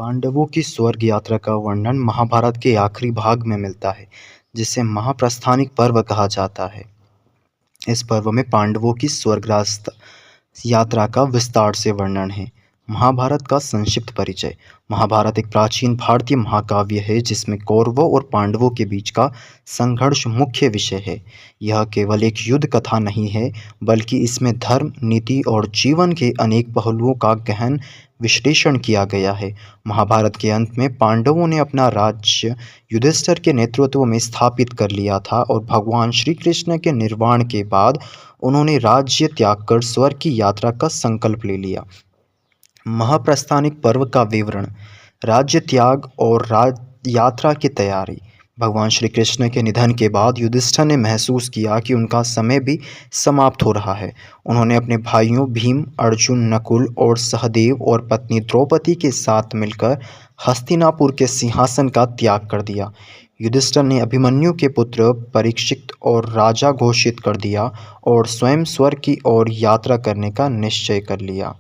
पांडवों की स्वर्ग यात्रा का वर्णन महाभारत के आखिरी भाग में मिलता है, जिसे महाप्रस्थानिक पर्व कहा जाता है। इस पर्व में पांडवों की स्वर्गराज यात्रा का विस्तार से वर्णन है। महाभारत का संक्षिप्त परिचय। महाभारत एक प्राचीन भारतीय महाकाव्य है जिसमें कौरवों और पांडवों के बीच का संघर्ष मुख्य विषय है। यह केवल एक युद्ध कथा नहीं है, बल्कि इसमें धर्म, नीति और जीवन के अनेक पहलुओं का गहन विश्लेषण किया गया है। महाभारत के अंत में पांडवों ने अपना राज्य युधिष्ठिर के नेतृत्व में स्थापित कर लिया था और भगवान श्री कृष्ण के निर्वाण के बाद उन्होंने राज्य त्याग कर स्वर्ग की यात्रा का संकल्प ले लिया। महाप्रस्थानिक पर्व का विवरण। राज्य त्याग और यात्रा की तैयारी। भगवान श्री कृष्ण के निधन के बाद युधिष्ठिर ने महसूस किया कि उनका समय भी समाप्त हो रहा है। उन्होंने अपने भाइयों भीम, अर्जुन, नकुल और सहदेव और पत्नी द्रौपदी के साथ मिलकर हस्तिनापुर के सिंहासन का त्याग कर दिया। युधिष्ठिर ने अभिमन्यु के पुत्र परीक्षित और राजा घोषित कर दिया और स्वयं स्वर्ग की ओर यात्रा करने का निश्चय कर लिया।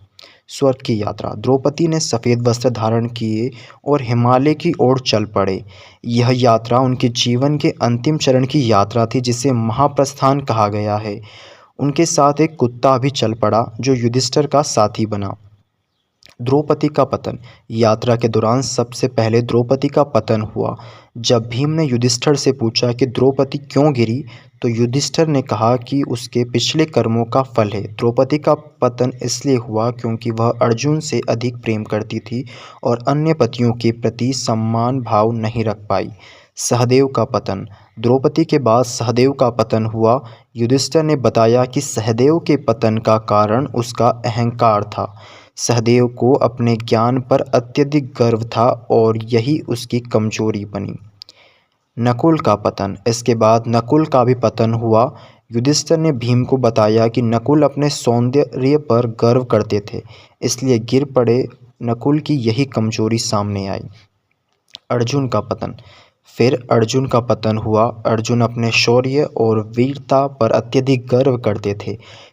स्वर्ग की यात्रा। द्रौपदी ने सफ़ेद वस्त्र धारण किए और हिमालय की ओर चल पड़े। यह यात्रा उनके जीवन के अंतिम चरण की यात्रा थी, जिसे महाप्रस्थान कहा गया है। उनके साथ एक कुत्ता भी चल पड़ा जो युधिष्ठिर का साथी बना। द्रौपदी का पतन। यात्रा के दौरान सबसे पहले द्रौपदी का पतन हुआ। जब भीम ने युधिष्ठिर से पूछा कि द्रौपदी क्यों गिरी, तो युधिष्ठिर ने कहा कि उसके पिछले कर्मों का फल है। द्रौपदी का पतन इसलिए हुआ क्योंकि वह अर्जुन से अधिक प्रेम करती थी और अन्य पतियों के प्रति सम्मान भाव नहीं रख पाई। सहदेव का पतन। द्रौपदी के बाद सहदेव का पतन हुआ। युधिष्ठिर ने बताया कि सहदेव के पतन का कारण उसका अहंकार था। सहदेव को अपने ज्ञान पर अत्यधिक गर्व था और यही उसकी कमजोरी बनी। नकुल का पतन। इसके बाद नकुल का भी पतन हुआ। युधिष्ठिर ने भीम को बताया कि नकुल अपने सौंदर्य पर गर्व करते थे, इसलिए गिर पड़े। नकुल की यही कमजोरी सामने आई। अर्जुन का पतन। फिर अर्जुन का पतन हुआ। अर्जुन अपने शौर्य और वीरता पर अत्यधिक गर्व करते थे।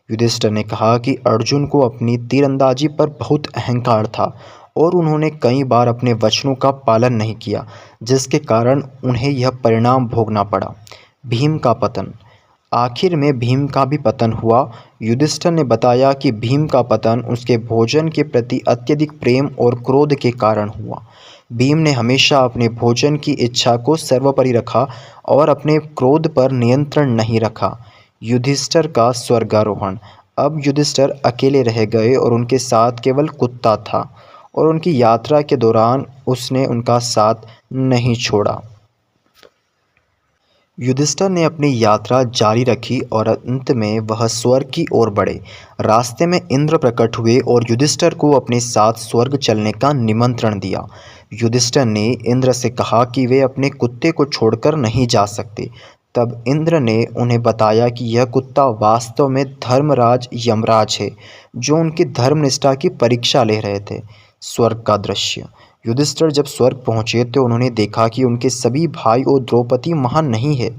युधिष्ठिर ने कहा कि अर्जुन को अपनी तीरंदाजी पर बहुत अहंकार था और उन्होंने कई बार अपने वचनों का पालन नहीं किया, जिसके कारण उन्हें यह परिणाम भोगना पड़ा। भीम का पतन। आखिर में भीम का भी पतन हुआ। युधिष्ठिर ने बताया कि भीम का पतन उसके भोजन के प्रति अत्यधिक प्रेम और क्रोध के कारण हुआ। भीम ने हमेशा अपने भोजन की इच्छा को सर्वोपरि रखा और अपने क्रोध पर नियंत्रण नहीं रखा। युधिष्ठिर का स्वर्गारोहण। अब युधिष्ठिर अकेले रह गए और उनके साथ केवल कुत्ता था और उनकी यात्रा के दौरान उसने उनका साथ नहीं छोड़ा। युधिष्ठिर ने अपनी यात्रा जारी रखी और अंत में वह स्वर्ग की ओर बढ़े। रास्ते में इंद्र प्रकट हुए और युधिष्ठिर को अपने साथ स्वर्ग चलने का निमंत्रण दिया। युधिष्ठिर ने इंद्र से कहा कि वे अपने कुत्ते को छोड़कर नहीं जा सकते। तब इंद्र ने उन्हें बताया कि यह कुत्ता वास्तव में धर्मराज यमराज है, जो उनकी धर्मनिष्ठा की परीक्षा ले रहे थे। स्वर्ग का दृश्य। युधिष्ठिर जब स्वर्ग पहुँचे तो उन्होंने देखा कि उनके सभी भाई और द्रौपदी वहाँ नहीं है।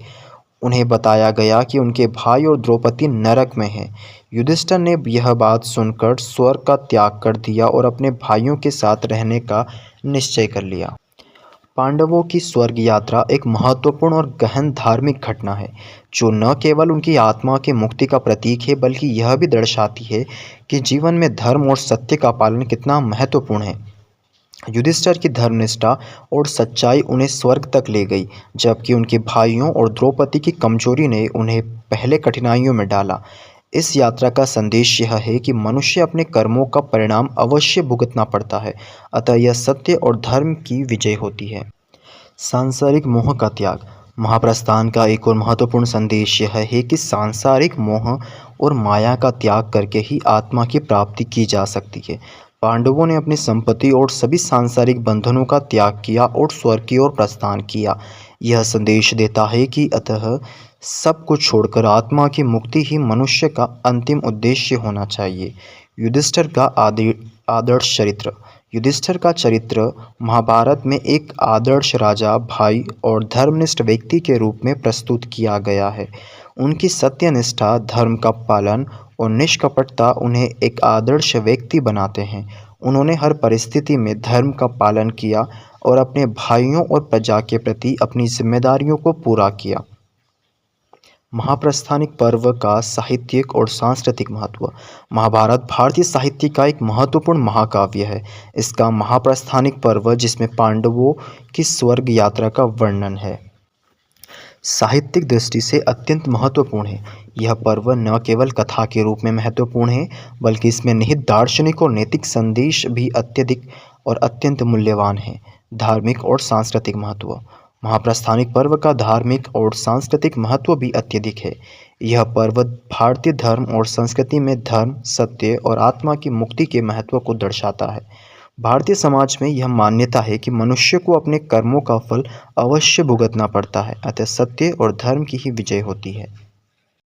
उन्हें बताया गया कि उनके भाई और द्रौपदी नरक में हैं। युधिष्ठिर ने यह बात सुनकर स्वर्ग का त्याग कर दिया और अपने भाइयों के साथ रहने का निश्चय कर लिया। पांडवों की स्वर्ग यात्रा एक महत्वपूर्ण और गहन धार्मिक घटना है, जो न केवल उनकी आत्मा की मुक्ति का प्रतीक है, बल्कि यह भी दर्शाती है कि जीवन में धर्म और सत्य का पालन कितना महत्वपूर्ण है। युधिष्ठिर की धर्मनिष्ठा और सच्चाई उन्हें स्वर्ग तक ले गई, जबकि उनके भाइयों और द्रौपदी की कमजोरी ने उन्हें पहले कठिनाइयों में डाला। इस यात्रा का संदेश यह है कि मनुष्य अपने कर्मों का परिणाम अवश्य भुगतना पड़ता है, अतः यह सत्य और धर्म की विजय होती है। सांसारिक मोह का त्याग। महाप्रस्थान का एक और महत्वपूर्ण संदेश यह है कि सांसारिक मोह और माया का त्याग करके ही आत्मा की प्राप्ति की जा सकती है। पांडवों ने अपनी संपत्ति और सभी सांसारिक बंधनों का त्याग किया और स्वर्ग की ओर प्रस्थान किया। यह संदेश देता है कि अतः सब कुछ छोड़कर आत्मा की मुक्ति ही मनुष्य का अंतिम उद्देश्य होना चाहिए। युधिष्ठिर का आदर्श चरित्र। युधिष्ठिर का चरित्र महाभारत में एक आदर्श राजा, भाई और धर्मनिष्ठ व्यक्ति के रूप में प्रस्तुत किया गया है। उनकी सत्यनिष्ठा, धर्म का पालन और निष्कपटता उन्हें एक आदर्श व्यक्ति बनाते हैं। उन्होंने हर परिस्थिति में धर्म का पालन किया और अपने भाइयों और प्रजा के प्रति अपनी जिम्मेदारियों को पूरा किया। महाप्रस्थानिक पर्व का साहित्यिक और सांस्कृतिक महत्व। महाभारत भारतीय साहित्य का एक महत्वपूर्ण महाकाव्य है। इसका महाप्रस्थानिक पर्व, जिसमें पांडवों की स्वर्ग यात्रा का वर्णन है, साहित्यिक दृष्टि से अत्यंत महत्वपूर्ण है। यह पर्व न केवल कथा के रूप में महत्वपूर्ण है, बल्कि इसमें निहित दार्शनिक और नैतिक संदेश भी अत्यधिक और अत्यंत मूल्यवान है। धार्मिक और सांस्कृतिक महत्व। महाप्रस्थानिक पर्व का धार्मिक और सांस्कृतिक महत्व भी अत्यधिक है। यह पर्व भारतीय धर्म और संस्कृति में धर्म, सत्य और आत्मा की मुक्ति के महत्व को दर्शाता है। भारतीय समाज में यह मान्यता है कि मनुष्य को अपने कर्मों का फल अवश्य भुगतना पड़ता है, अतः सत्य और धर्म की ही विजय होती है।